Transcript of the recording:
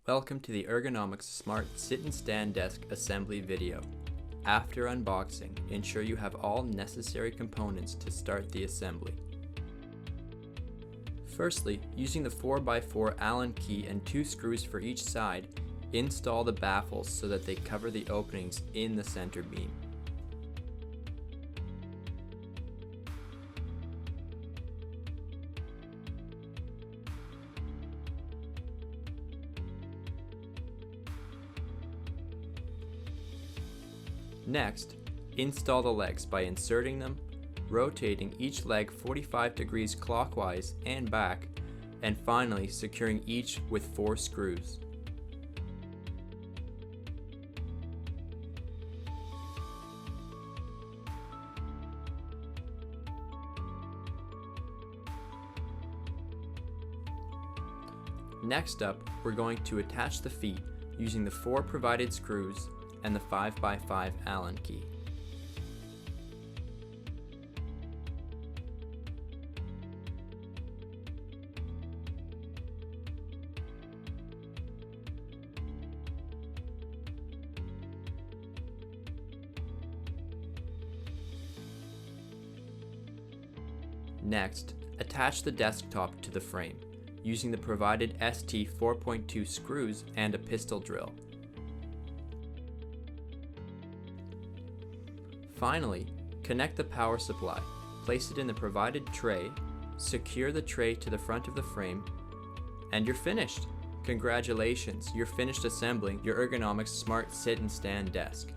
Welcome to the Ergonomyx Smart Sit-and-Stand Desk assembly video. After unboxing, ensure you have all necessary components to start the assembly. Firstly, using the 4x4 Allen key and 2 screws for each side, install the baffles so that they cover the openings in the center beam. Next, install the legs by inserting them, rotating each leg 45 degrees clockwise and back, and finally securing each with 4 screws. Next up, we're going to attach the feet using the 4 provided screws and the 5x5 Allen key. Next, attach the desktop to the frame using the provided ST 4.2 screws and a pistol drill. Finally, connect the power supply, place it in the provided tray, secure the tray to the front of the frame, and you're finished! Congratulations, you're finished assembling your Ergonomyx Smart Sit-and-Stand Desk.